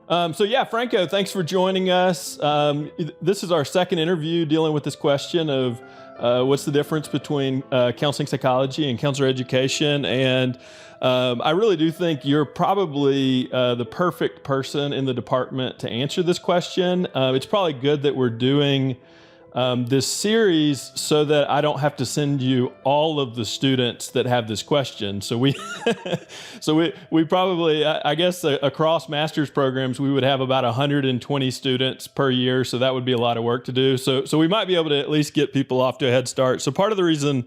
So yeah, Franco, thanks for joining us. This is our second interview dealing with this question of what's the difference between counseling psychology and counselor education. And I really do think you're probably the perfect person in the department to answer this question. It's probably good that we're doing this series so that I don't have to send you all of the students that have this question. So we probably, I guess across master's programs, we would have about 120 students per year. So that would be a lot of work to do. So we might be able to at least get people off to a head start. So part of the reason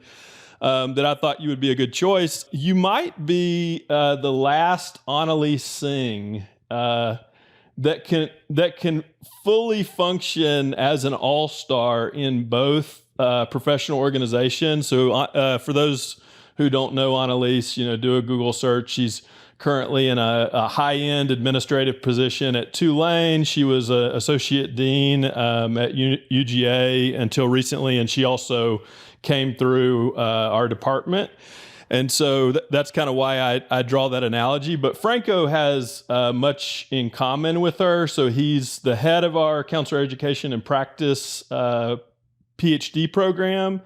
that I thought you would be a good choice, you might be the last Annalise Singh that can fully function as an all-star in both professional organizations. So for those who don't know Annalise, do a Google search. She's currently in a high-end administrative position at Tulane. She was an associate dean at UGA until recently, and she also came through our department. And so that's kind of why I draw that analogy. But Franco has much in common with her. So he's the head of our counselor education and practice PhD program.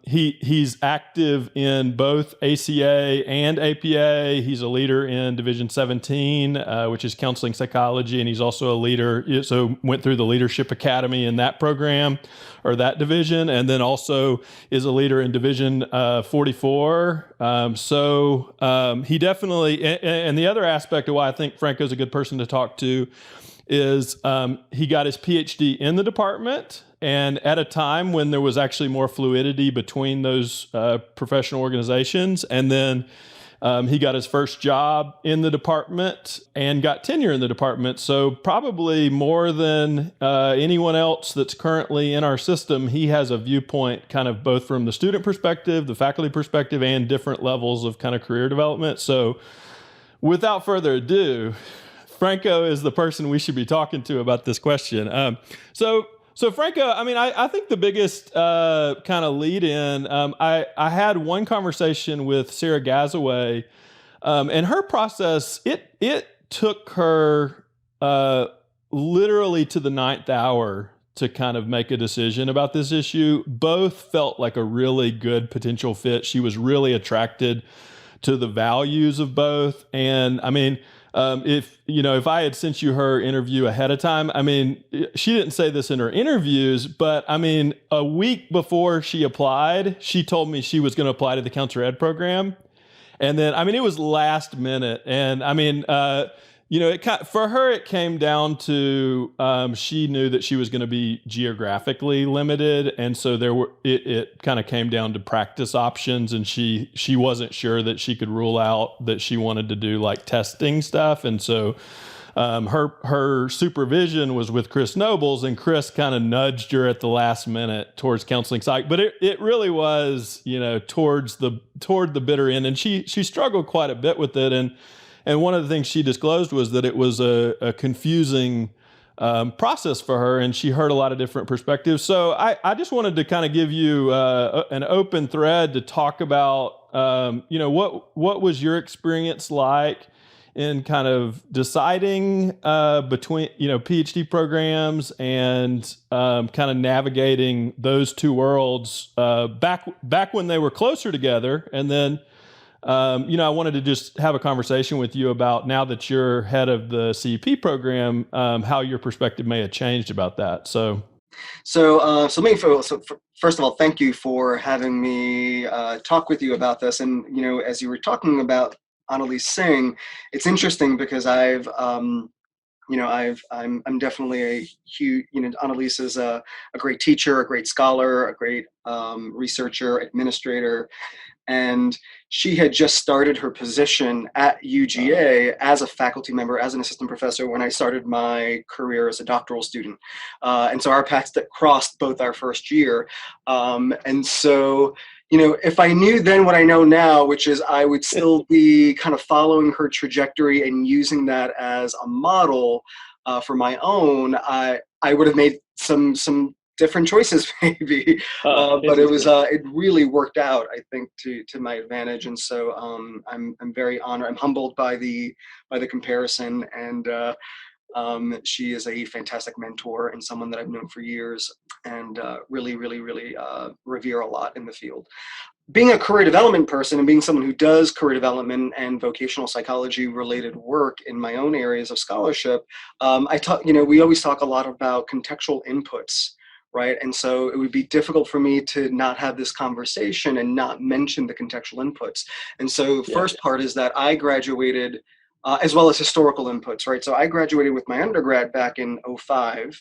He's active in both ACA and APA. He's a leader in Division 17, which is counseling psychology, and he's also a leader. So went through the Leadership Academy in that program or that division, and then also is a leader in Division 44. He definitely, and the other aspect of why I think Franco's a good person to talk to is he got his PhD in the department, and at a time when there was actually more fluidity between those professional organizations. And then he got his first job in the department and got tenure in the department. So probably more than anyone else that's currently in our system, he has a viewpoint kind of both from the student perspective, the faculty perspective, and different levels of kind of career development. So without further ado, Franco is the person we should be talking to about this question. So Franco, I think the biggest kind of lead in, I had one conversation with Sarah Gazaway, and her process, it took her literally to the ninth hour to kind of make a decision about this issue. Both felt like a really good potential fit. She was really attracted to the values of both. And if I had sent you her interview ahead of time, she didn't say this in her interviews, but a week before she applied, she told me she was going to apply to the counselor ed program. And then, it was last minute. And for her, it came down to, she knew that she was going to be geographically limited. And so it kind of came down to practice options. And she wasn't sure that she could rule out that she wanted to do like testing stuff. And so, her supervision was with Chris Nobles, and Chris kind of nudged her at the last minute towards counseling psych. But it really was, toward the bitter end. And she struggled quite a bit with it. And one of the things she disclosed was that it was a confusing process for her, and she heard a lot of different perspectives. So I just wanted to kind of give you an open thread to talk about, what was your experience like in kind of deciding between, PhD programs and kind of navigating those two worlds back when they were closer together. And then I wanted to just have a conversation with you about, now that you're head of the CEP program, how your perspective may have changed about that. First of all, thank you for having me talk with you about this. And as you were talking about Annalise Singh, it's interesting because I'm definitely a huge, Annalise is a great teacher, a great scholar, a great researcher, administrator. And she had just started her position at UGA as a faculty member, as an assistant professor, when I started my career as a doctoral student. And so our paths that crossed both our first year. If I knew then what I know now, which is I would still be kind of following her trajectory and using that as a model for my own, I would have made some different choices maybe, but Interesting. it really worked out, I think, to my advantage. And so I'm very honored. I'm humbled by the comparison, and she is a fantastic mentor and someone that I've known for years, and really revere a lot in the field. Being a career development person and being someone who does career development and vocational psychology related work in my own areas of scholarship, I talk, we always talk a lot about contextual inputs, right? And so it would be difficult for me to not have this conversation and not mention the contextual inputs. And so Yeah. first part is that I graduated, as well as historical inputs, right? So I graduated with my undergrad back in '05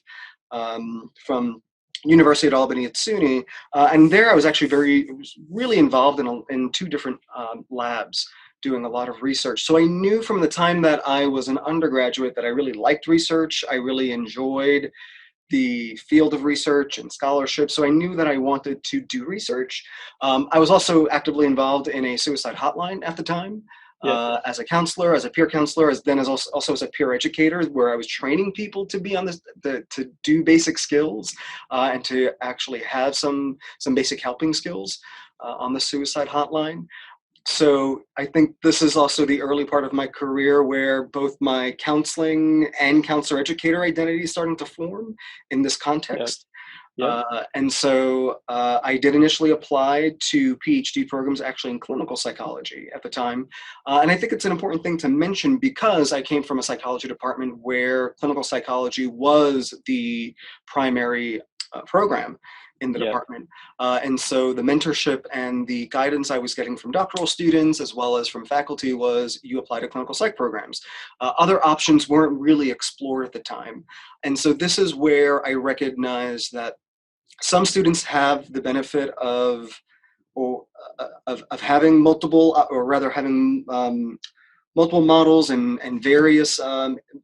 from University at Albany at SUNY, and there I was actually really involved in two different labs doing a lot of research. So I knew from the time that I was an undergraduate that I really liked research. I really enjoyed the field of research and scholarship. So I knew that I wanted to do research. I was also actively involved in a suicide hotline at the time. Yeah. As a counselor, as a peer counselor, also as a peer educator, where I was training people to be on this, to do basic skills, and to actually have some basic helping skills on the suicide hotline. So I think this is also the early part of my career where both my counseling and counselor educator identity is starting to form in this Yeah. context. Yeah. And so I did initially apply to PhD programs actually in clinical psychology at the time. And I think it's an important thing to mention because I came from a psychology department where clinical psychology was the primary program in the Yeah. department. And so the mentorship and the guidance I was getting from doctoral students as well as from faculty was you apply to clinical psych programs. Other options weren't really explored at the time. And so this is where I recognize that some students have the benefit or of having multiple, or rather having multiple models and various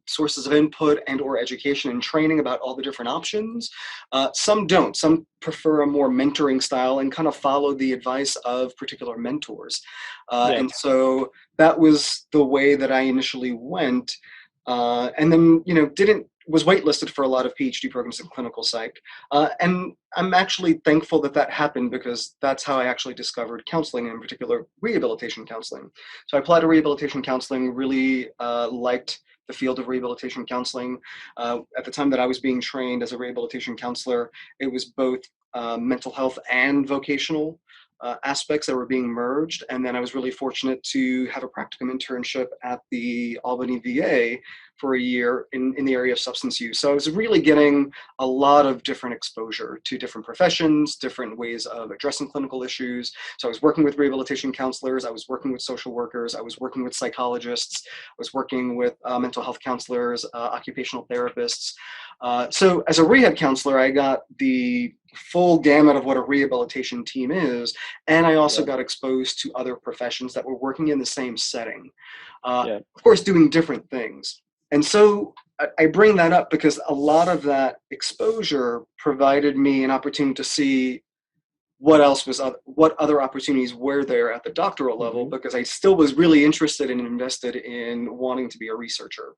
sources of input and or education and training about all the different options. Some don't. Some prefer a more mentoring style and kind of follow the advice of particular mentors. Yeah. And so that was the way that I initially went. And then, didn't was waitlisted for a lot of PhD programs in clinical psych. And I'm actually thankful that that happened because that's how I actually discovered counseling, and in particular rehabilitation counseling. So I applied to rehabilitation counseling, really liked the field of rehabilitation counseling. At the time that I was being trained as a rehabilitation counselor, it was both mental health and vocational aspects that were being merged. And then I was really fortunate to have a practicum internship at the Albany VA for a year in the area of substance use. So I was really getting a lot of different exposure to different professions, different ways of addressing clinical issues. So I was working with rehabilitation counselors, I was working with social workers, I was working with psychologists, I was working with mental health counselors, occupational therapists. So as a rehab counselor, I got the full gamut of what a rehabilitation team is, and I also Yeah. got exposed to other professions that were working in the same setting, Yeah. of course doing different things. And so I bring that up because a lot of that exposure provided me an opportunity to see what other opportunities were there at the doctoral level, Hmm. because I still was really interested and invested in wanting to be a researcher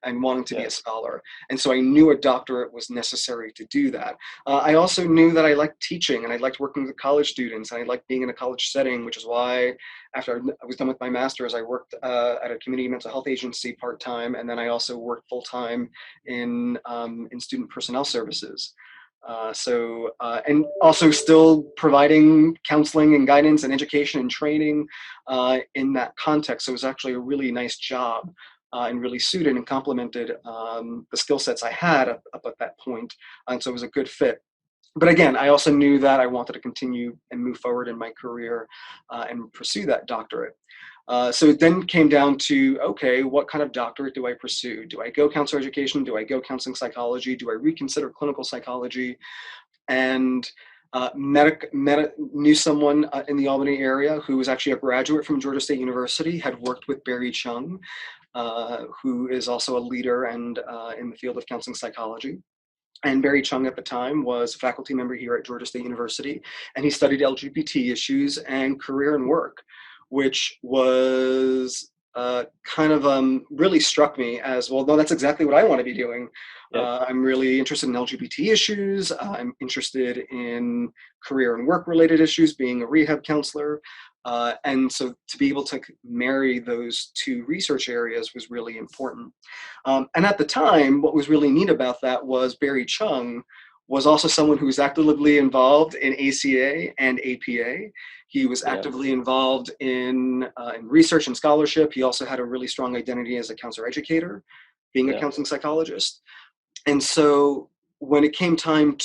and wanting to be Yeah. a scholar. And so I knew a doctorate was necessary to do that. I also knew that I liked teaching and I liked working with college students and I liked being in a college setting, which is why after I was done with my master's, I worked at a community mental health agency part-time, and then I also worked full-time in student personnel services. And also still providing counseling and guidance and education and training in that context. So it was actually a really nice job and really suited and complemented the skill sets I had up at that point. And so it was a good fit. But again, I also knew that I wanted to continue and move forward in my career and pursue that doctorate. So it then came down to, okay, what kind of doctorate do I pursue? Do I go counselor education? Do I go counseling psychology? Do I reconsider clinical psychology? And knew someone in the Albany area who was actually a graduate from Georgia State University, had worked with Barry Chung, who is also a leader and in the field of counseling psychology. And Barry Chung at the time was a faculty member here at Georgia State University, and he studied LGBT issues and career and work, which was kind of really struck me as, well, no, that's exactly what I want to be doing. Yep. I'm really interested in LGBT issues. I'm interested in career and work related issues, being a rehab counselor. And so to be able to marry those two research areas was really important. And at the time, what was really neat about that was Barry Chung was also someone who was actively involved in ACA and APA. He was Yep. actively involved in research and scholarship. He also had a really strong identity as a counselor educator, being a Yep. counseling psychologist. And so when it came time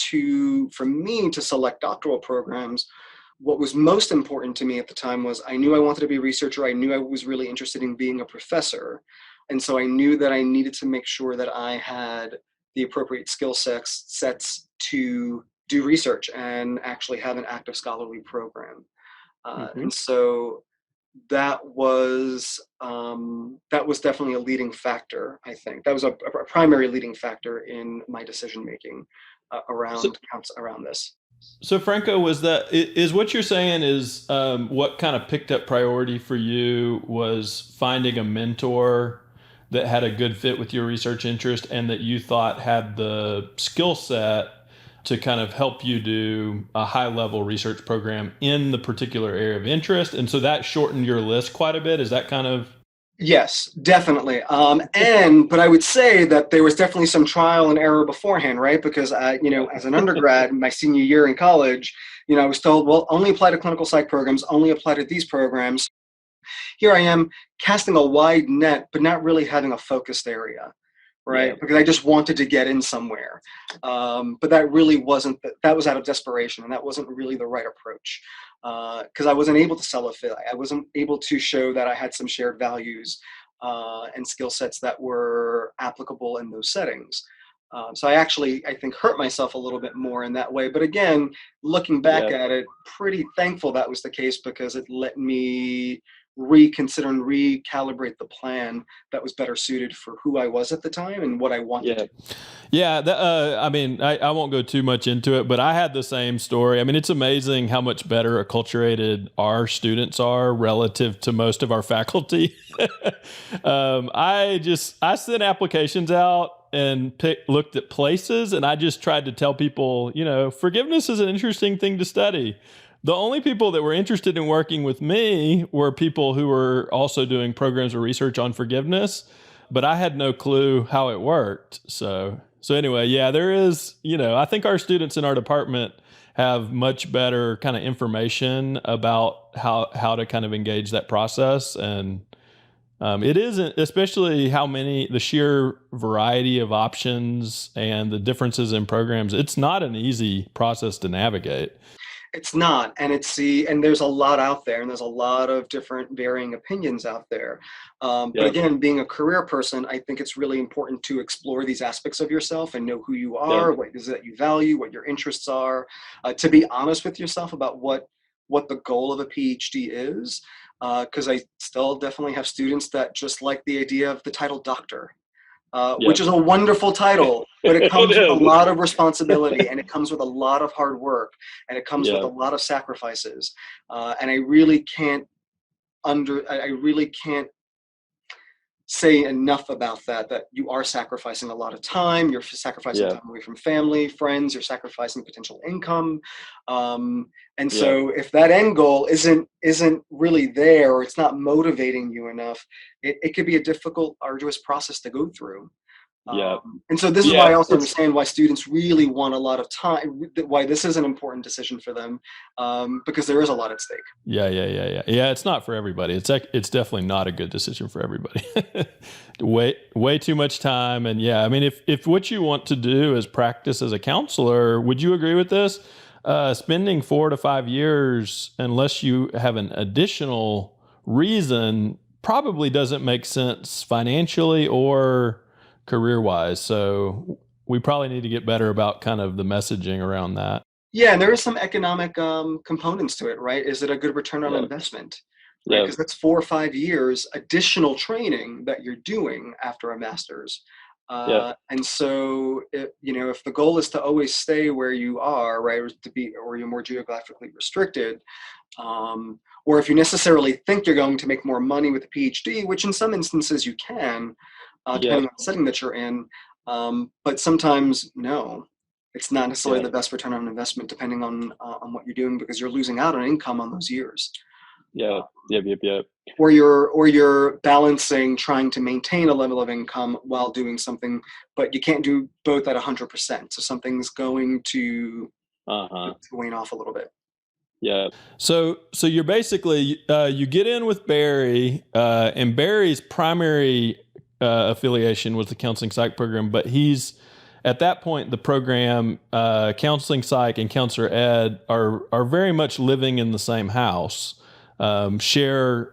for me to select doctoral programs, what was most important to me at the time was I knew I wanted to be a researcher. I knew I was really interested in being a professor. And so I knew that I needed to make sure that I had the appropriate skill sets to do research and actually have an active scholarly program. Mm-hmm. And so that was definitely a leading factor. I think that was a primary leading factor in my decision making So, around this. so Franco, is what you're saying is what kind of picked up priority for you was finding a mentor that had a good fit with your research interest and that you thought had the skill set to kind of help you do a high level research program in the particular area of interest. And so that shortened your list quite a bit. Is that kind of? Yes, definitely. But I would say that there was definitely some trial and error beforehand, right? Because as an undergrad, my senior year in college, I was told, well, only apply to clinical psych programs, only apply to these programs. Here I am casting a wide net, but not really having a focused area, right? Yeah. Because I just wanted to get in somewhere. But that really wasn't, that was out of desperation, and that wasn't really the right approach. Because I wasn't able to sell a fit. I wasn't able to show that I had some shared values and skill sets that were applicable in those settings. So I think, hurt myself a little bit more in that way. But again, looking back Yeah. at it, pretty thankful that was the case because it let me reconsider and recalibrate the plan that was better suited for who I was at the time and what I wanted Yeah. to. Yeah, I mean, I won't go too much into it, but I had the same story. I mean, it's amazing how much better acculturated our students are relative to most of our faculty. I sent applications out and looked at places, and I just tried to tell people, forgiveness is an interesting thing to study. The only people that were interested in working with me were people who were also doing programs of research on forgiveness, but I had no clue how it worked. So anyway, yeah, there is, I think our students in our department have much better kind of information about how to kind of engage that process. And it isn't, especially the sheer variety of options and the differences in programs. It's not an easy process to navigate. It's not, and and there's a lot out there, and there's a lot of different varying opinions out there. But Yep. again, being a career person, I think it's really important to explore these aspects of yourself and know who you Yep. are, what it is that you value, what your interests are. To be honest with yourself about what the goal of a PhD is, because I still definitely have students that just like the idea of the title doctor. Which Yep. is a wonderful title, but it It comes with a is. lot of responsibility, and it comes with a lot of hard work, and it comes with a Yeah. lot of sacrifices. And I really can't I really can't say enough about that you are sacrificing a lot of time, you're sacrificing Yeah. time away from family, friends, you're sacrificing potential income. And Yeah. so if that end goal isn't really there, or it's not motivating you enough, it could be a difficult, arduous process to go through. Yeah. And so this is why Yeah. I also It's understand why students really want a lot of time, why this is an important decision for them, because there is a lot at stake. Yeah. It's not for everybody. It's definitely not a good decision for everybody. Way too much time, and yeah, I mean, if what you want to do is practice as a counselor, would you agree with this? Spending 4 to 5 years, unless you have an additional reason, probably doesn't make sense financially or career wise. So we probably need to get better about kind of the messaging around that. Yeah, and there is some economic components to it, right? Is it a good return on Yeah. investment, right? Yeah. Because that's 4 or 5 years additional training that you're doing after a master's. Yeah. And so, if the goal is to always stay where you are, right, or you're more geographically restricted, or if you necessarily think you're going to make more money with a PhD, which in some instances you can, Yeah. depending on the setting that you're in, but sometimes no, it's not necessarily Yeah. the best return on investment, depending on what you're doing, because you're losing out on income on those years. Yeah. Yep. Yep. Yep. Or you're balancing trying to maintain a level of income while doing something, but you can't do both at 100%. So something's going to Uh-huh. wane off a little bit. Yeah. So you're basically you get in with Barry, and Barry's primary affiliation was the counseling psych program, but he's at that point the program counseling psych and counselor ed are very much living in the same house, share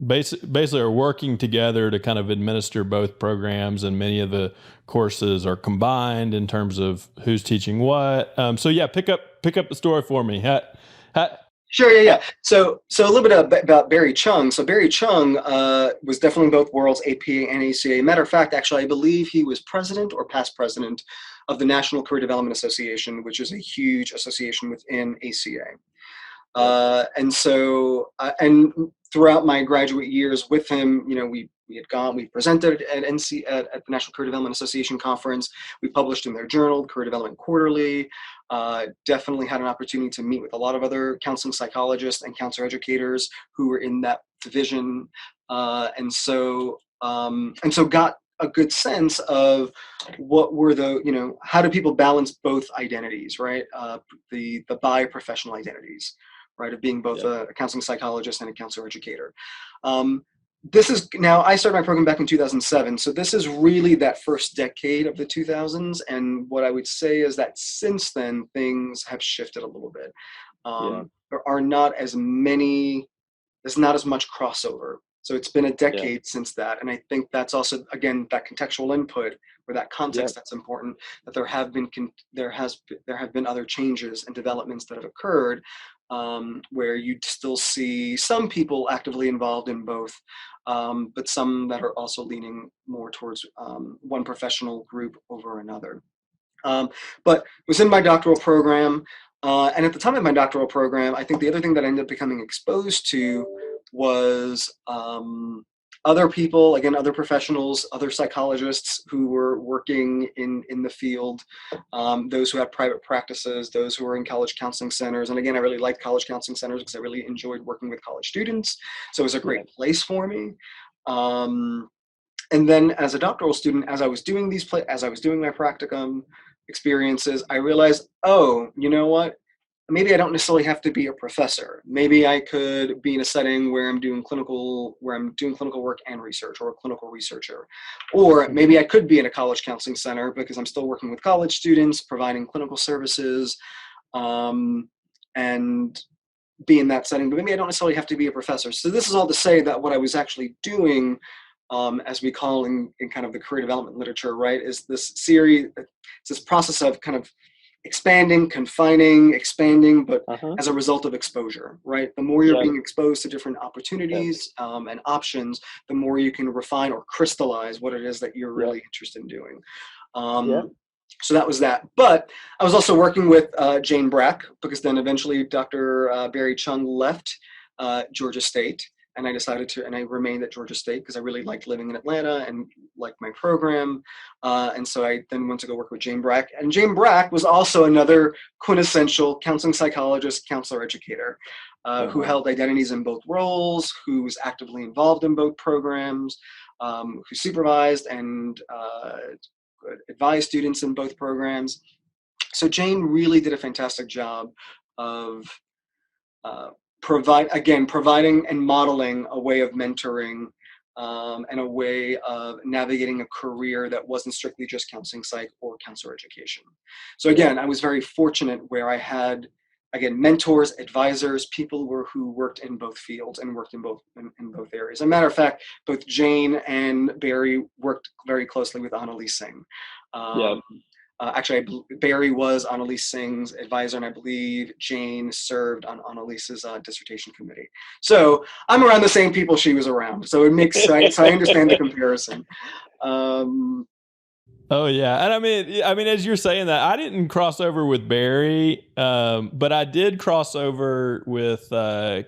basically are working together to kind of administer both programs, and many of the courses are combined in terms of who's teaching what. So yeah, pick up the story for me. Sure, yeah, yeah. So a little bit about Barry Chung. So Barry Chung was definitely in both worlds, APA and ACA. Matter of fact, actually, I believe he was president or past president of the National Career Development Association, which is a huge association within ACA. And throughout my graduate years with him, we presented at the National Career Development Association conference. We published in their journal, Career Development Quarterly. Definitely had an opportunity to meet with a lot of other counseling psychologists and counselor educators who were in that division, and so got a good sense of what were how do people balance both identities, right? The bi-professional identities, right, of being both a counseling psychologist and a counselor educator. This is now, I started my program back in 2007, so this is really that first decade of the 2000s, and what I would say is that since then things have shifted a little bit. There are not as many, there's not as much crossover. So it's been a decade since that, and I think that's also, again, that contextual input or that context that's important. That there have been other changes and developments that have occurred, where you still see some people actively involved in both, but some that are also leaning more towards one professional group over another. But was in my doctoral program, and at the time of my doctoral program, I think the other thing that I ended up becoming exposed to was other people, again, other professionals, other psychologists who were working in the field, those who had private practices, those who were in college counseling centers. And again, I really liked college counseling centers because I really enjoyed working with college students. So it was a great place for me. And then as a doctoral student, as I was doing my practicum experiences, I realized, oh, you know what? Maybe I don't necessarily have to be a professor. Maybe I could be in a setting where I'm doing clinical work and research, or a clinical researcher. Or maybe I could be in a college counseling center because I'm still working with college students, providing clinical services, and be in that setting. But maybe I don't necessarily have to be a professor. So this is all to say that what I was actually doing, as we call in kind of the career development literature, right, is this process of kind of expanding, confining, expanding, but as a result of exposure, right? The more you're being exposed to different opportunities and options, the more you can refine or crystallize what it is that you're really interested in doing. So that was that. But I was also working with Jane Brack, because then eventually Dr. Barry Chung left Georgia State, and I remained at Georgia State because I really liked living in Atlanta and liked my program. And so I then went to go work with Jane Brack. And Jane Brack was also another quintessential counseling psychologist, counselor educator, who held identities in both roles, who was actively involved in both programs, who supervised and advised students in both programs. So Jane really did a fantastic job of providing and modeling a way of mentoring, and a way of navigating a career that wasn't strictly just counseling psych or counselor education. So again, I was very fortunate where I had, again, mentors, advisors, people who worked in both fields and worked in both areas. As a matter of fact, both Jane and Barry worked very closely with Annalise Singh. Actually, Barry was Annalise Singh's advisor, and I believe Jane served on Annalise's dissertation committee. So I'm around the same people she was around. So it makes sense. So I understand the comparison. Oh yeah, and I mean, as you're saying that, I didn't cross over with Barry, but I did cross over with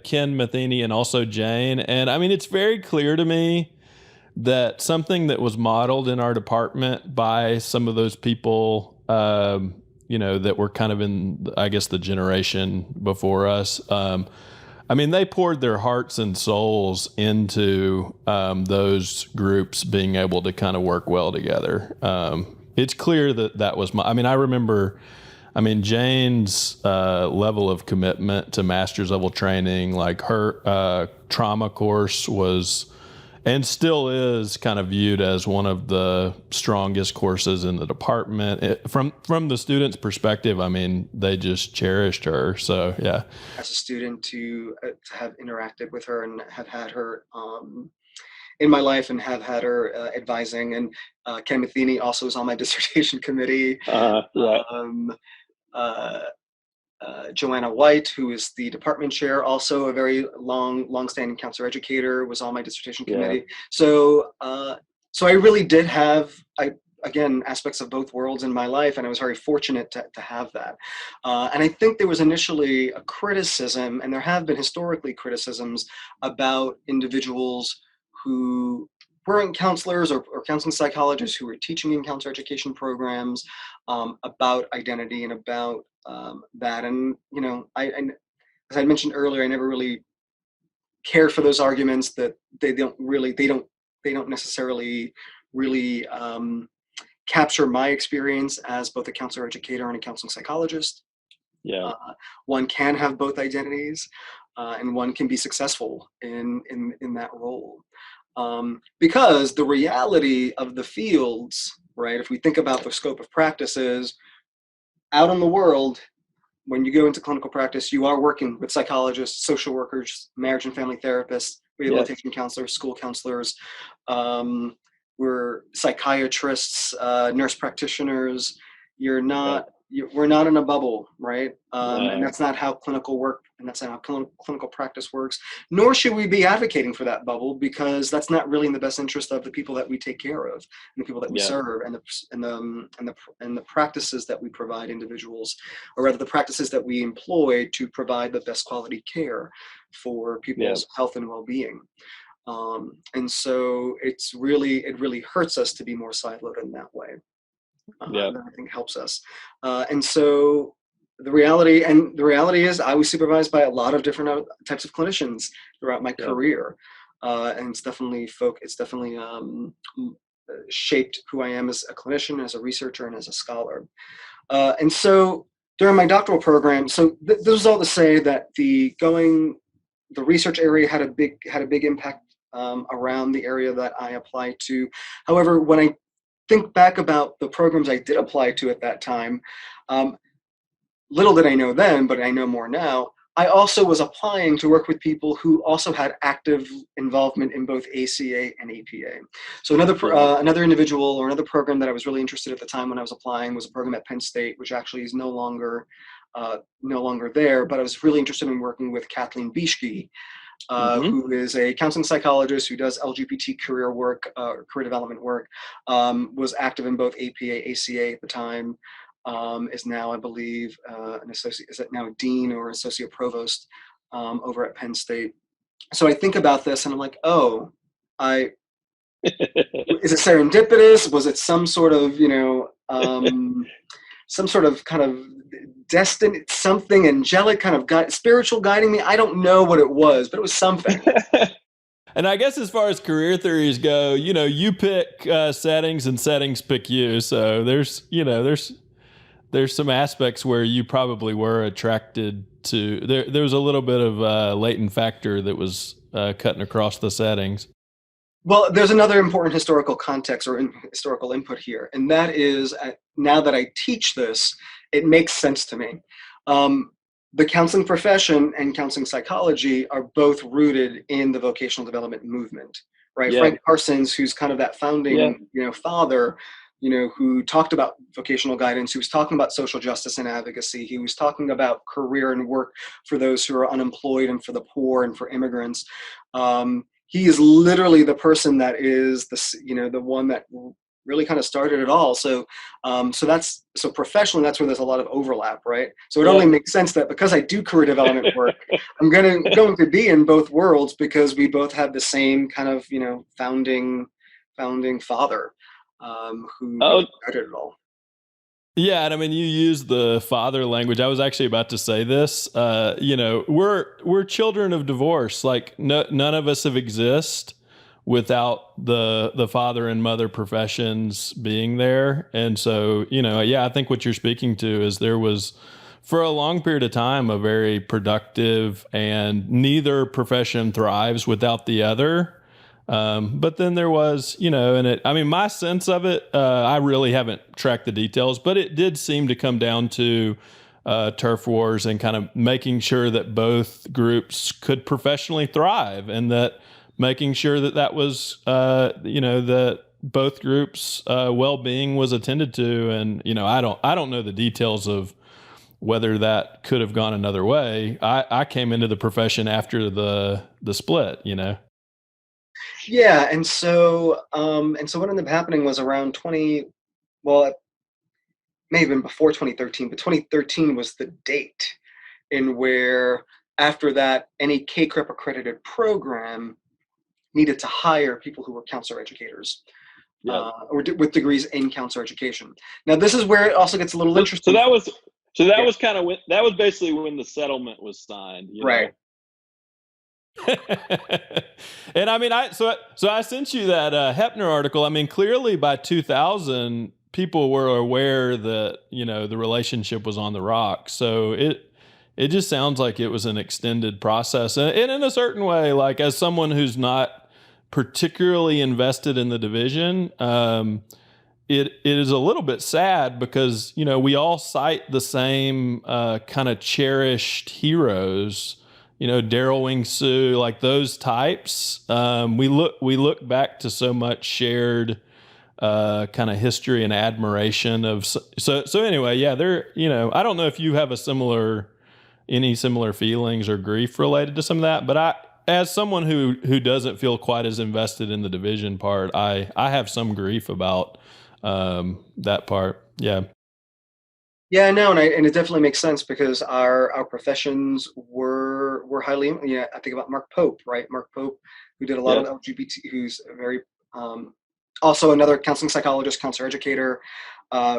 Ken Matheny and also Jane. And I mean, it's very clear to me that something that was modeled in our department by some of those people, that were kind of in, I guess, the generation before us. I mean, they poured their hearts and souls into those groups being able to kind of work well together. It's clear that that was my. I mean, I remember. I mean, Jane's level of commitment to master's level training, like her trauma course was and still is kind of viewed as one of the strongest courses in the department. From the students' perspective, I mean, they just cherished her. So yeah, As a student, to have interacted with her and have had her in my life and have had her advising. And Ken Matheny also was on my dissertation committee. Yeah. Um, uh, Joanna White, who is the department chair, also a very long-standing counselor educator, was on my dissertation Yeah. committee. So I really did have, again, aspects of both worlds in my life, and I was very fortunate to have that. And I think there was initially a criticism, and there have been historically criticisms about individuals who weren't counselors or counseling psychologists who were teaching in counselor education programs, about identity and about that. And as I mentioned earlier, I never really cared for those arguments that they don't necessarily really capture my experience as both a counselor educator and a counseling psychologist. Yeah. One can have both identities, and one can be successful in that role. Because the reality of the fields, right? If we think about the scope of practices out in the world, when you go into clinical practice, you are working with psychologists, social workers, marriage and family therapists, rehabilitation counselors, school counselors. We're psychiatrists, nurse practitioners. We're not in a bubble, right? And that's not how clinical work, and that's not how clinical practice works. Nor should we be advocating for that bubble, because that's not really in the best interest of the people that we take care of, and the people that we serve, and the practices that we provide individuals, or rather the practices that we employ to provide the best quality care for people's health and well-being. And so it really hurts us to be more siloed in that way. That I think helps us. And so the reality is I was supervised by a lot of different types of clinicians throughout my career. And it's definitely shaped who I am as a clinician, as a researcher, and as a scholar. And so during my doctoral program, so this is all to say that the research area had a big impact around the area that I applied to. However, when I think back about the programs I did apply to at that time, little did I know then, but I know more now. I also was applying to work with people who also had active involvement in both ACA and APA. So another individual or another program that I was really interested at the time when I was applying was a program at Penn State, which actually is no longer there. But I was really interested in working with Kathleen Bieshke, who is a counseling psychologist who does LGBT career work, career development work, was active in both APA, ACA at the time, is now, I believe, now a dean or associate provost over at Penn State. So I think about this and I'm like, is it serendipitous? Was it some sort of, some sort of kind of destined, something angelic kind of spiritual guiding me? I don't know what it was, but it was something. And I guess as far as career theories go, you pick settings and settings pick you. So there's some aspects where you probably were attracted to. There was a little bit of a latent factor that was cutting across the settings. Well, there's another important historical context or historical input here, and that is, now that I teach this, it makes sense to me. The counseling profession and counseling psychology are both rooted in the vocational development movement, right? Frank Parsons, who's kind of that founding, father, who talked about vocational guidance, who was talking about social justice and advocacy. He was talking about career and work for those who are unemployed and for the poor and for immigrants. He is literally the person that is the one that really kind of started it all. So, so professionally, that's where there's a lot of overlap, right? So it only Yeah. makes sense that because I do career development work, I'm going to be in both worlds because we both have the same kind of, founding father, who really Oh, started it all. Yeah, and I mean, you use the father language. I was actually about to say this. We're children of divorce. Like, none of us have exist without the father and mother professions being there. And so, yeah, I think what you're speaking to is there was, for a long period of time, a very productive, and neither profession thrives without the other. But then there was, and I mean, my sense of it, I really haven't tracked the details, but it did seem to come down to turf wars and kind of making sure that both groups could professionally thrive, and that making sure that that was, that both groups' well-being was attended to. And, I don't know the details of whether that could have gone another way. I came into the profession after the split. Yeah, and so what ended up happening was around 20. Well, it may have been before 2013, but 2013 was the date in where after that any KCREP accredited program needed to hire people who were counselor educators, yeah. with degrees in counselor education. Now, this is where it also gets a little So, so interesting. that was so that Yeah, was kind of when that was basically when the settlement was signed. right. And I mean, I sent you that Hepner article. I mean, clearly by 2000, people were aware that the relationship was on the rocks. So it just sounds like it was an extended process, and in a certain way, like, as someone who's not particularly invested in the division, it is a little bit sad because we all cite the same kind of cherished heroes, Daryl Wing Sue, like those types. We look back to so much shared kind of history and admiration of. So anyway, yeah, there. I don't know if you have any similar feelings or grief related to some of that, but as someone who doesn't feel quite as invested in the division part, I have some grief about that part. Yeah. Yeah, no, and it definitely makes sense because our professions were highly. I think about Mark Pope, right? Mark Pope, who did a lot Yeah, of LGBT, who's a very um, also another counseling psychologist, counselor educator,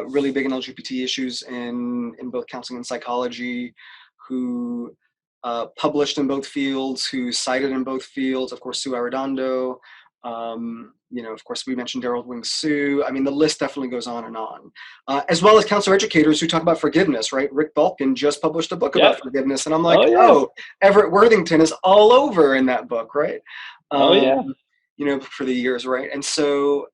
really big in LGBT issues in both counseling and psychology, who published in both fields, who cited in both fields. Of course, Sue Arredondo. Of course, we mentioned Daryl Wing Sue. I mean, the list definitely goes on and on. As well as counselor educators who talk about forgiveness, right? Rick Balkin just published a book yeah. about forgiveness, and I'm like, Oh yeah. oh, Everett Worthington is all over in that book, right? Oh Um, yeah. for the years, right? And so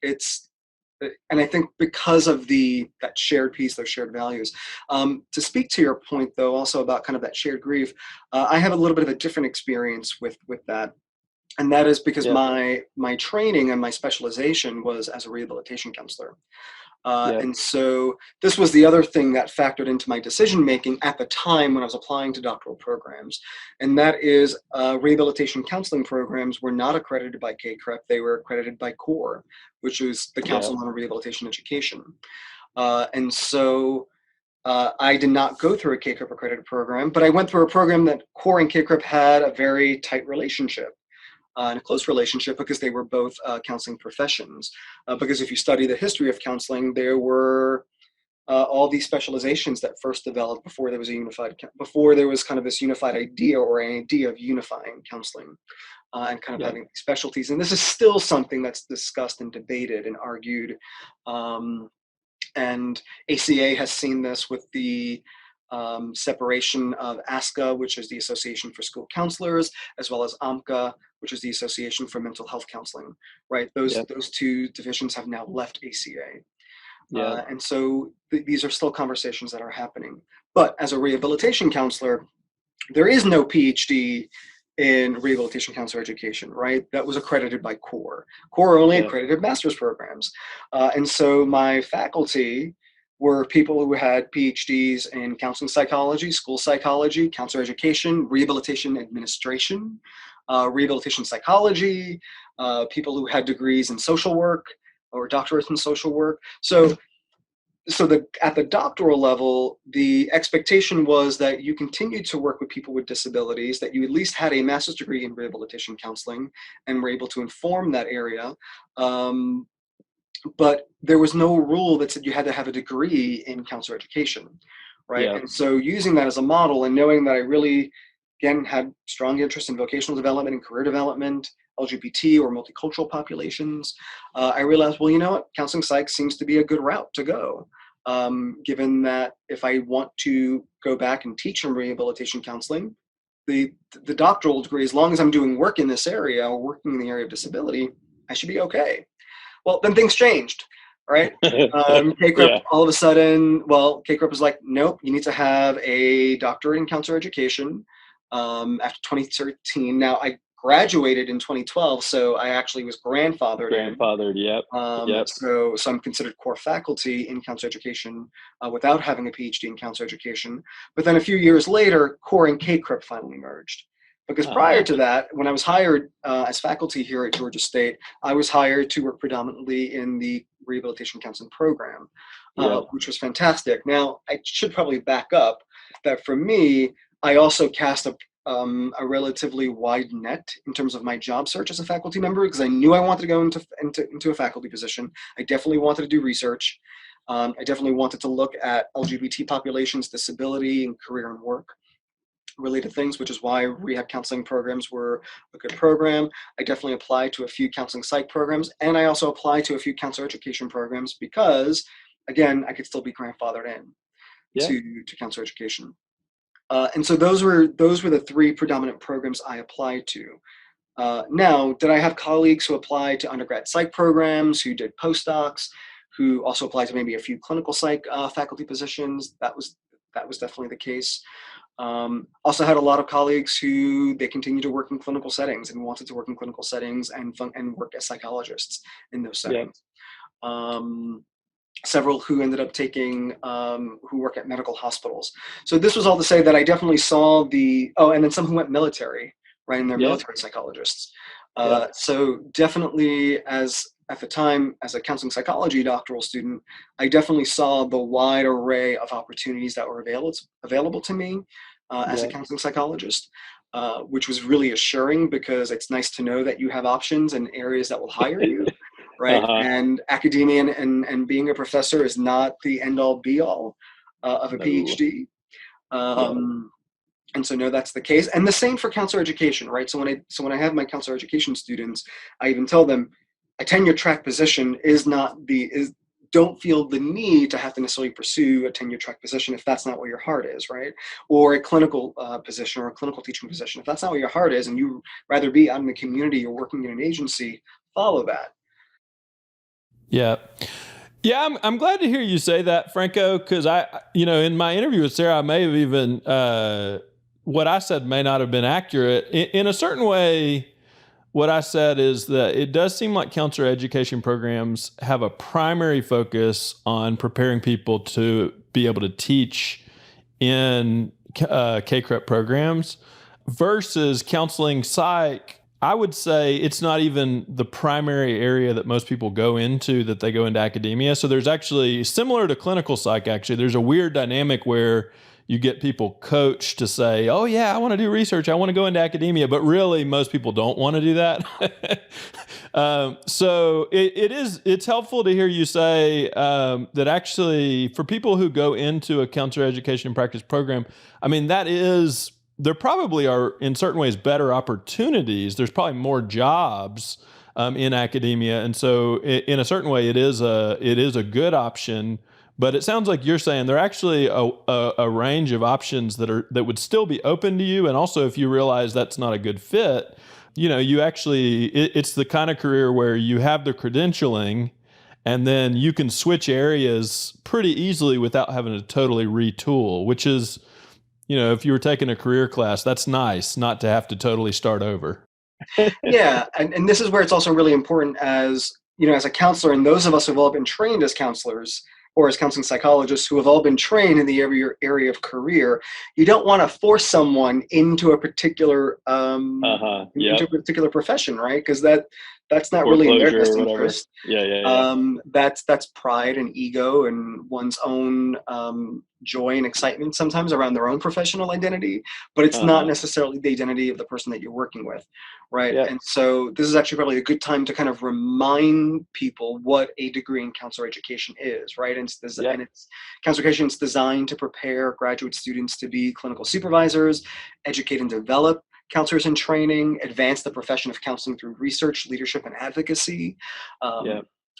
and I think because of that shared piece, those shared values. To speak to your point, though, also about kind of that shared grief, I have a little bit of a different experience with that, and that is because Yeah. my training and my specialization was as a rehabilitation counselor. Yeah. And so this was the other thing that factored into my decision making at the time when I was applying to doctoral programs, and that is rehabilitation counseling programs were not accredited by KCREP; they were accredited by CORE, which is the Yeah. Council on Rehabilitation Education. And so I did not go through a KCREP accredited program, but I went through a program that CORE and KCREP had a very tight relationship. And a close relationship because they were both counseling professions. Because if you study the history of counseling, there were all these specializations that first developed before there was kind of this unified idea or an idea of unifying counseling and kind of Yeah. having specialties. And this is still something that's discussed and debated and argued. Um, and ACA has seen this with the separation of ASCA, which is the Association for School Counselors, as well as AMCA, which is the Association for Mental Health Counseling. Right, Yeah. those two divisions have now left ACA, Yeah. and so these are still conversations that are happening. But as a rehabilitation counselor, there is no PhD in rehabilitation counselor education, right? That was accredited by CORE. CORE only Yeah. accredited master's programs. And so my faculty were people who had PhDs in counseling psychology, school psychology, counselor education, rehabilitation administration, rehabilitation psychology, people who had degrees in social work, or doctorate in social work. So at the doctoral level, the expectation was that you continued to work with people with disabilities, that you at least had a master's degree in rehabilitation counseling and were able to inform that area. But there was no rule that said you had to have a degree in counselor education, right? Yeah. And so using that as a model and knowing that I really, again, had strong interest in vocational development and career development, LGBT or multicultural populations, I realized, well, you know what, counseling psych seems to be a good route to go. Given that if I want to go back and teach in rehabilitation counseling, the doctoral degree, as long as I'm doing work in this area or working in the area of disability, I should be okay. Well, then things changed, right? KCREP, all of a sudden, KCREP was like, nope, you need to have a doctorate in counselor education after 2013. Now, I graduated in 2012, so I actually was grandfathered in. Yep. So I'm considered core faculty in counselor education without having a PhD in counselor education. But then a few years later, core and KCREP finally merged. Because prior to that, when I was hired as faculty here at Georgia State, I was hired to work predominantly in the rehabilitation counseling program, which was fantastic. Now, I should probably back up that for me, I also cast a relatively wide net in terms of my job search as a faculty member, because I knew I wanted to go into a faculty position. I definitely wanted to do research. I definitely wanted to look at LGBT populations, disability, and career and work related things, which is why rehab counseling programs were a good program. I definitely applied to a few counseling psych programs, and I also applied to a few counselor education programs because, again, I could still be grandfathered in to counselor education. And so those were the three predominant programs I applied to. Now, did I have colleagues who applied to undergrad psych programs, who did postdocs, who also applied to maybe a few clinical psych faculty positions? That was definitely the case. Also had a lot of colleagues who they continued to work in clinical settings and wanted to work in clinical settings and work as psychologists in those settings. Several who ended up taking, who work at medical hospitals. So this was all to say that I definitely saw and then some who went military, right? And they're military psychologists. So definitely at the time, as a counseling psychology doctoral student, I definitely saw the wide array of opportunities that were available to me as a counseling psychologist, which was really assuring, because it's nice to know that you have options and areas that will hire you, right? And academia and being a professor is not the end-all be-all of a PhD. And so no, that's the case. And the same for counselor education, right? So when I have my counselor education students, I even tell them, a tenure track position don't feel the need to have to necessarily pursue a tenure track position if that's not where your heart is, right? Or a clinical position or a clinical teaching position. If that's not where your heart is and you rather be out in the community or working in an agency, follow that. Yeah. Yeah, I'm glad to hear you say that, Franco, because in my interview with Sarah, I may have even, what I said may not have been accurate. In a certain way, what I said is that it does seem like counselor education programs have a primary focus on preparing people to be able to teach in KCREP programs versus counseling psych. I would say it's not even the primary area that most people go into, that they go into academia. So there's actually, similar to clinical psych, actually, there's a weird dynamic where you get people coached to say, oh yeah, I want to do research, I want to go into academia, but really most people don't want to do that. So it's helpful to hear you say that actually for people who go into a counselor education and practice program, I mean, there probably are in certain ways better opportunities. There's probably more jobs in academia. And so in a certain way, it is a good option. But it sounds like you're saying there are actually a range of options that would still be open to you. And also, if you realize that's not a good fit, you actually, it's the kind of career where you have the credentialing and then you can switch areas pretty easily without having to totally retool, which is, if you were taking a career class, that's nice not to have to totally start over. Yeah. And this is where it's also really important as a counselor, and those of us who've all been trained as counselors, or as counseling psychologists who have all been trained in the area of career, you don't want to force someone into a particular into a particular profession, right? Because that's not really in their foreclosure best or whatever. interest. Yeah. That's pride and ego and one's own joy and excitement sometimes around their own professional identity, but it's not necessarily the identity of the person that you're working with, right? Yep. And so this is actually probably a good time to kind of remind people what a degree in counselor education is, right? And it's counselor education is designed to prepare graduate students to be clinical supervisors, educate and develop counselors in training, advance the profession of counseling through research, leadership, and advocacy.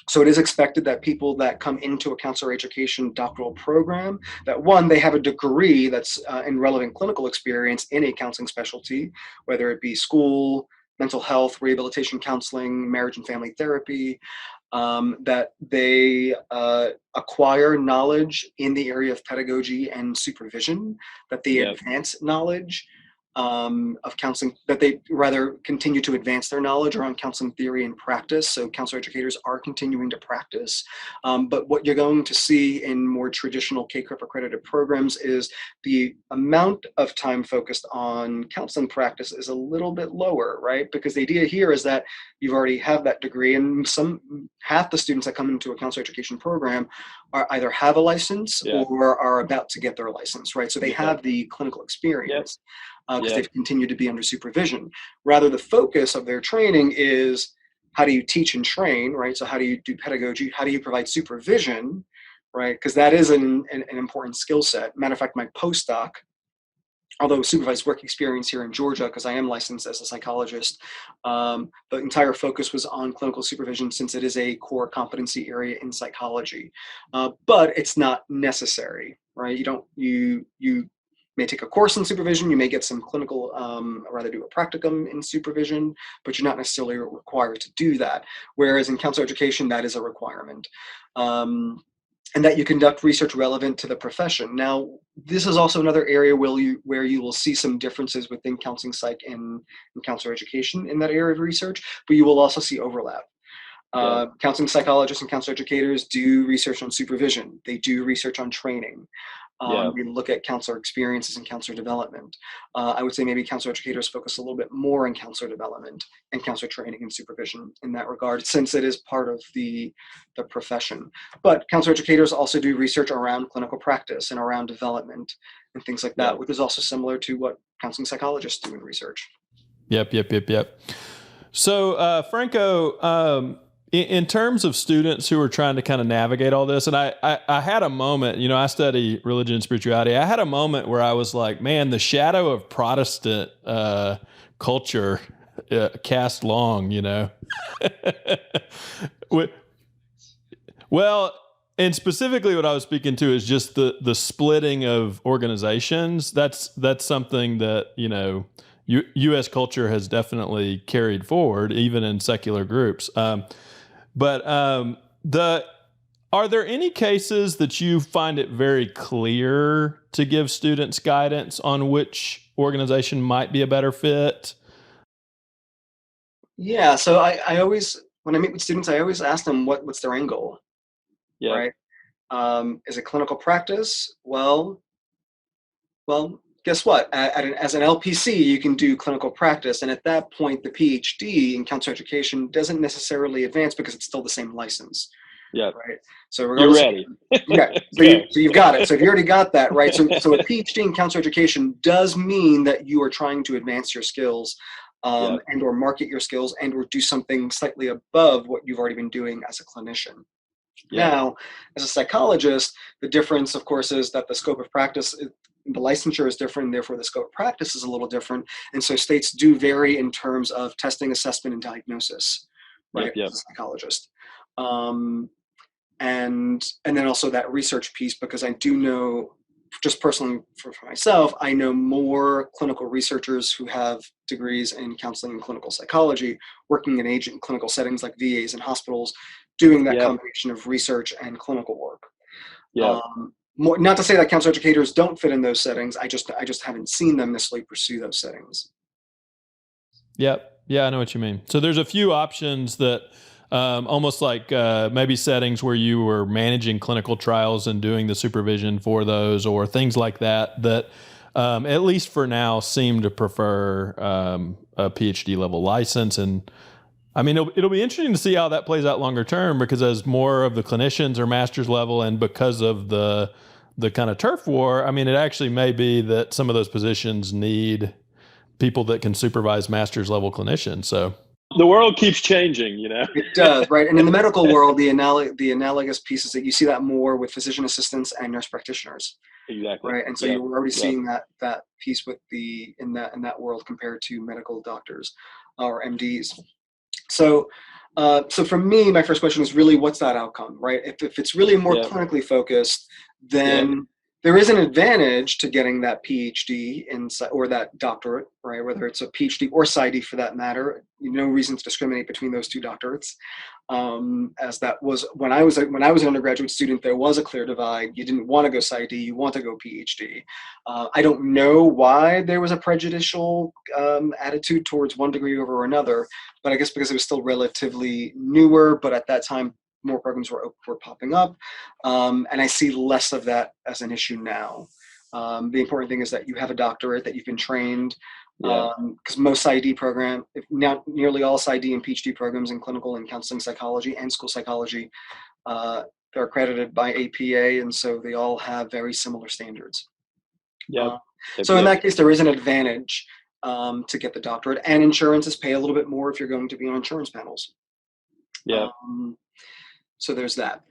So it is expected that people that come into a counselor education doctoral program, that one, they have a degree that's in relevant clinical experience in a counseling specialty, whether it be school, mental health, rehabilitation counseling, marriage and family therapy, that they acquire knowledge in the area of pedagogy and supervision, that they advance knowledge of counseling, that they rather continue to advance their knowledge around counseling theory and practice. So counselor educators are continuing to practice. But what you're going to see in more traditional CACREP accredited programs is the amount of time focused on counseling practice is a little bit lower, right? Because the idea here is that you've already have that degree, and half the students that come into a counselor education program are either have a license or are about to get their license, right? So they have the clinical experience. Because they've continued to be under supervision. Rather, the focus of their training is how do you teach and train, right? So how do you do pedagogy? How do you provide supervision, right? Because that is an important skill set. Matter of fact, my postdoc, although supervised work experience here in Georgia, because I am licensed as a psychologist, the entire focus was on clinical supervision since it is a core competency area in psychology. But it's not necessary, right? You may take a course in supervision, you may get some clinical, rather do a practicum in supervision, but you're not necessarily required to do that. Whereas in counselor education, that is a requirement. And that you conduct research relevant to the profession. Now, this is also another area where you will see some differences within counseling psych and counselor education in that area of research, but you will also see overlap. Counseling psychologists and counselor educators do research on supervision. They do research on training. We look at counselor experiences and counselor development. I would say maybe counselor educators focus a little bit more on counselor development and counselor training and supervision in that regard, since it is part of the profession. But counselor educators also do research around clinical practice and around development and things like that, which is also similar to what counseling psychologists do in research. Yep. So, Franco, in terms of students who are trying to kind of navigate all this, and I had a moment, I study religion and spirituality. I had a moment where I was like, man, the shadow of Protestant culture cast long, Well, and specifically what I was speaking to is just the splitting of organizations. That's something that, U.S. culture has definitely carried forward, even in secular groups. But are there any cases that you find it very clear to give students guidance on which organization might be a better fit? Yeah, so I always, when I meet with students, I always ask them what's their end goal, right? Is it clinical practice? Well, guess what? As an LPC, you can do clinical practice. And at that point, the PhD in counselor education doesn't necessarily advance because it's still the same license. Yeah. Right. So you're ready. So you've got it. So if you already got that, right? So a PhD in counselor education does mean that you are trying to advance your skills and or market your skills and or do something slightly above what you've already been doing as a clinician. Now, as a psychologist, the difference, of course, is that the scope of practice, the licensure is different, therefore the scope of practice is a little different. And so states do vary in terms of testing, assessment, and diagnosis, right, as a psychologist. And then also that research piece, because I do know, just personally for myself, I know more clinical researchers who have degrees in counseling and clinical psychology, working in agent clinical settings like VAs and hospitals, doing that combination of research and clinical work. Not to say that counselor educators don't fit in those settings. I just haven't seen them necessarily pursue those settings. Yep. Yeah, I know what you mean. So there's a few options that almost like maybe settings where you were managing clinical trials and doing the supervision for those, or things like that, at least for now seem to prefer a PhD level license. And I mean, it'll be interesting to see how that plays out longer term, because as more of the clinicians are master's level, and because of the kind of turf war, I mean, it actually may be that some of those positions need people that can supervise master's level clinicians. So the world keeps changing, It does, right? And in the medical world, the analogous pieces that you see that more with physician assistants and nurse practitioners. Exactly. Right. And so you're already seeing that piece with in that world compared to medical doctors or MDs. So for me, my first question is really, what's that outcome, right? If it's really more clinically focused, then there is an advantage to getting that PhD or that doctorate, right? Whether it's a PhD or PsyD for that matter, no reason to discriminate between those two doctorates. As that was when I was an undergraduate student, there was a clear divide. You didn't want to go PsyD, you want to go PhD. I don't know why there was a prejudicial attitude towards one degree over another, but I guess because it was still relatively newer. But at that time, more programs were popping up, and I see less of that as an issue now. The important thing is that you have a doctorate, that you've been trained, because most PsyD program, if not nearly all PsyD and PhD programs in clinical and counseling psychology and school psychology, they're accredited by APA, and so they all have very similar standards. So in that case, there is an advantage to get the doctorate, and insurances pay a little bit more if you're going to be on insurance panels. So there's that.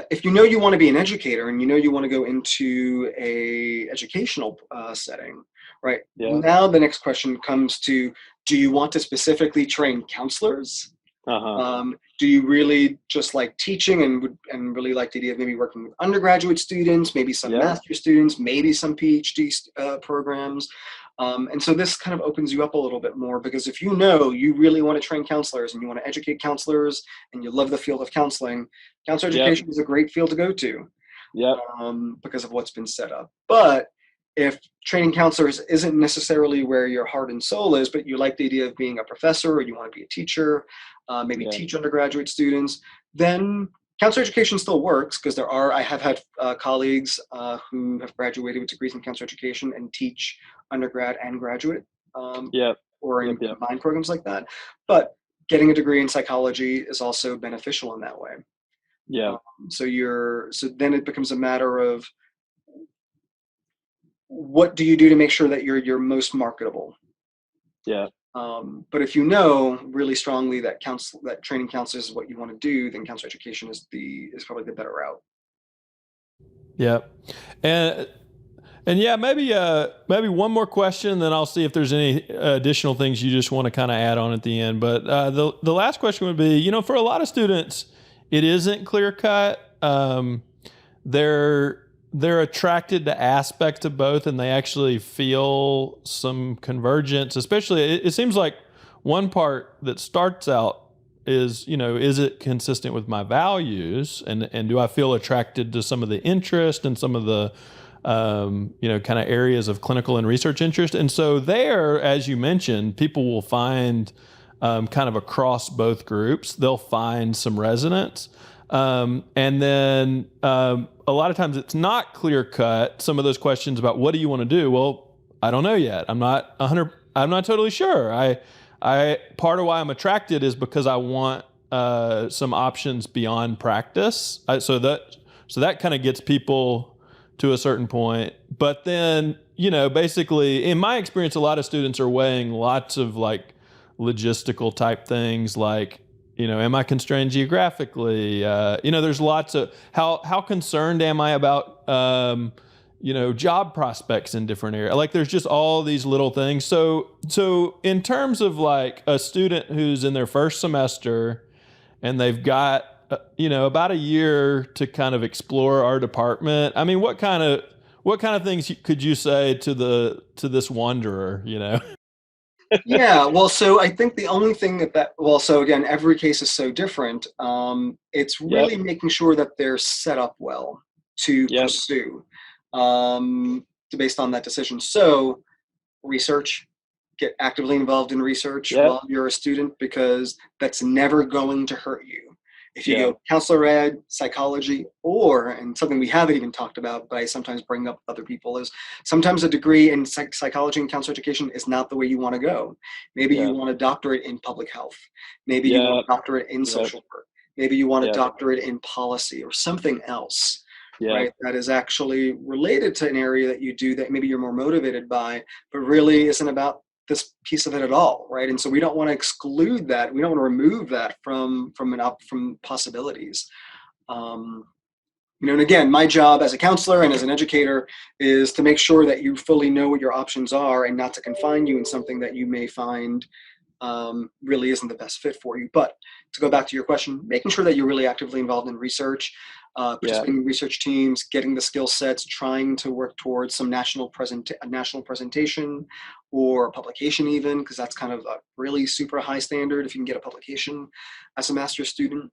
If you know you want to be an educator, and you know you want to go into a educational setting, right? Now the next question comes to, do you want to specifically train counselors? Do you really just like teaching and really like the idea of maybe working with undergraduate students, maybe some master's students, maybe some PhD programs? And so this kind of opens you up a little bit more, because if you know you really want to train counselors and you want to educate counselors and you love the field of counseling, counselor education is a great field to go to because of what's been set up. But if training counselors isn't necessarily where your heart and soul is, but you like the idea of being a professor, or you want to be a teacher, maybe teach undergraduate students, then counselor education still works, because I have had colleagues who have graduated with degrees in counselor education and teach undergrad and graduate, or in combined programs like that. But getting a degree in psychology is also beneficial in that way. So then it becomes a matter of, what do you do to make sure that you're most marketable? But if you know really strongly that training counselors is what you want to do, then counselor education is probably the better route. And maybe one more question, then I'll see if there's any additional things you just want to kind of add on at the end. But the last question would be, for a lot of students, it isn't clear cut. They're attracted to aspects of both, and they actually feel some convergence. Especially, it seems like one part that starts out is, is it consistent with my values, and do I feel attracted to some of the interest and some of the kind of areas of clinical and research interest. And so there, as you mentioned, people will find kind of across both groups, they'll find some resonance. And then a lot of times it's not clear cut. Some of those questions about what do you want to do? Well, I don't know yet. I'm not totally sure. I part of why I'm attracted is because I want some options beyond practice. So that kind of gets people to a certain point. But then, basically, in my experience, a lot of students are weighing lots of like logistical type things, like, am I constrained geographically? There's lots of how concerned am I about, job prospects in different areas? Like, there's just all these little things. So in terms of like a student who's in their first semester and they've got, about a year to kind of explore our department, I mean, what kind of things could you say to this wanderer, Yeah, well, so I think the only thing so again, every case is so different. It's really making sure that they're set up well to pursue, based on that decision. So research, get actively involved in research while you're a student, because that's never going to hurt you. If you go counselor ed, psychology, and something we haven't even talked about, but I sometimes bring up with other people, is sometimes a degree in psychology and counselor education is not the way you want to go. Maybe you want a doctorate in public health. Maybe you want a doctorate in social work. Maybe you want a doctorate in policy or something else, right? That is actually related to an area that you do that maybe you're more motivated by, but really isn't about this piece of it at all, right? And so we don't want to exclude that. We don't want to remove that from possibilities. And again, my job as a counselor and as an educator is to make sure that you fully know what your options are and not to confine you in something that you may find really isn't the best fit for you. But to go back to your question, making sure that you're really actively involved in research, participating in research teams, getting the skill sets, trying to work towards some national presentation or publication even, because that's kind of a really super high standard if you can get a publication as a master's student.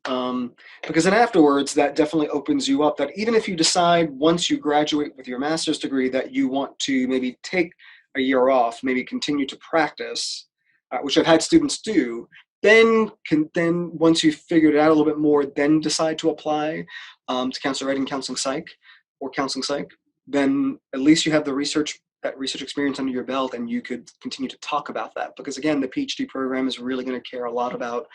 Because then afterwards, that definitely opens you up, that even if you decide once you graduate with your master's degree that you want to maybe take a year off, maybe continue to practice, which I've had students do, then once you've figured it out a little bit more, then decide to apply to counselor ed and counseling psych, then at least you have that research experience under your belt, and you could continue to talk about that. Because again, the PhD program is really going to care a lot about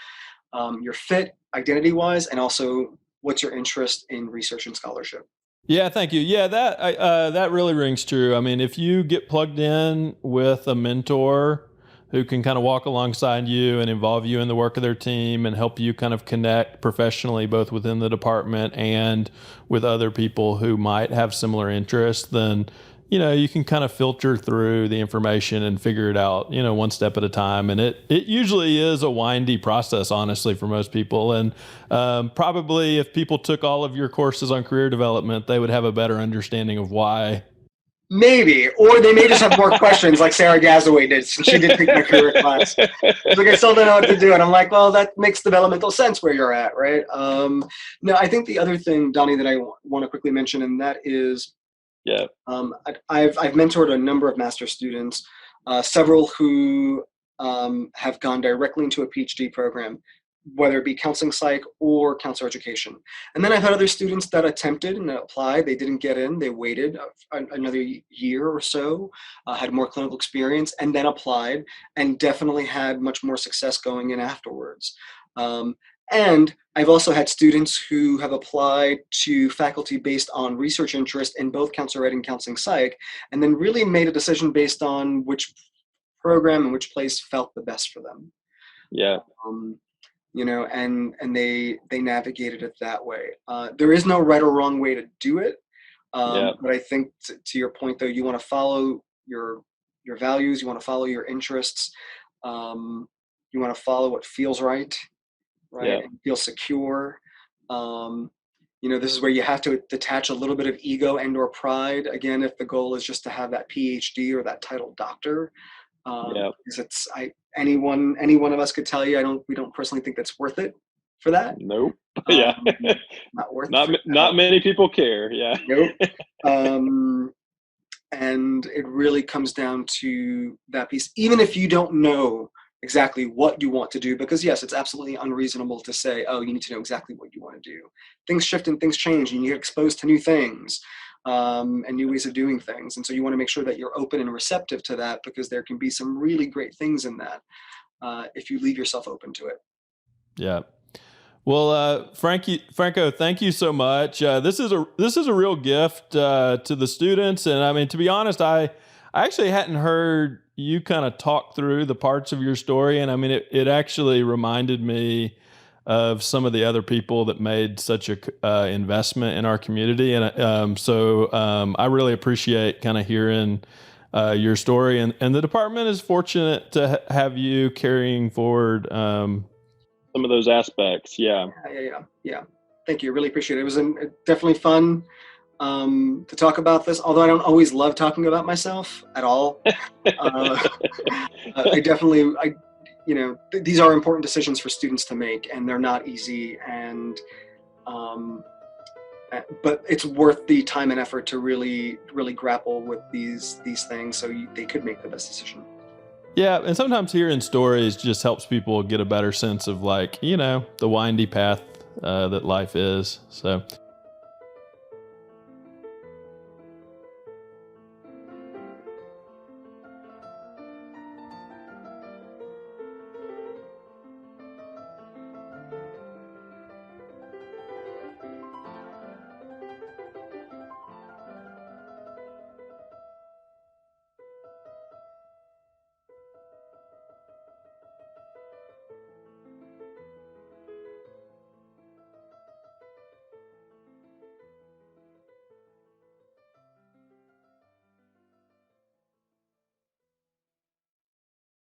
your fit identity-wise, and also what's your interest in research and scholarship. Yeah, thank you. Yeah, that really rings true. I mean, if you get plugged in with a mentor who can kind of walk alongside you and involve you in the work of their team and help you kind of connect professionally, both within the department and with other people who might have similar interests, then you can kind of filter through the information and figure it out, one step at a time. And it usually is a windy process, honestly, for most people. And probably if people took all of your courses on career development, they would have a better understanding of why. Maybe, or they may just have more questions, like Sarah Gazaway did, since she did take my career class. She's like, I still don't know what to do. And I'm like, well, that makes developmental sense where you're at, right? No, I think the other thing, Donnie, that I want to quickly mention, and that is, I've mentored a number of master's students, several who have gone directly into a PhD program, whether it be counseling psych or counselor education. And then I've had other students that attempted and applied. They didn't get in. They waited another year or so, had more clinical experience, and then applied, and definitely had much more success going in afterwards. And I've also had students who have applied to faculty based on research interest in both counselor ed and counseling psych, and then really made a decision based on which program and which place felt the best for them. Yeah. And they navigated it that way. There is no right or wrong way to do it. But I think to your point, though, you want to follow your values, you want to follow your interests, you want to follow what feels right? And feel secure. This is where you have to detach a little bit of ego and or pride. Again, if the goal is just to have that PhD or that title doctor, because any one of us could tell you, we don't personally think that's worth it for that. Nope. Not worth it. Not many people care. Yeah. Nope. And it really comes down to that piece, even if you don't know exactly what you want to do, because yes, it's absolutely unreasonable to say, oh, you need to know exactly what you want to do. Things shift and things change, and you get exposed to new things and new ways of doing things. And so you want to make sure that you're open and receptive to that, because there can be some really great things in that if you leave yourself open to it. Yeah. Well, Franco, thank you so much. This is a real gift to the students. And I mean, to be honest, I actually hadn't heard you kind of talk through the parts of your story. And I mean, it actually reminded me of some of the other people that made such a investment in our community. And so I really appreciate kind of hearing your story. And the department is fortunate to have you carrying forward some of those aspects. Yeah. Thank you. Really appreciate it. It was definitely fun to talk about this, although I don't always love talking about myself at all. These are important decisions for students to make, and they're not easy, and but it's worth the time and effort to really grapple with these things, so they could make the best decision. Yeah, and sometimes hearing stories just helps people get a better sense of, like, the windy path that life is. So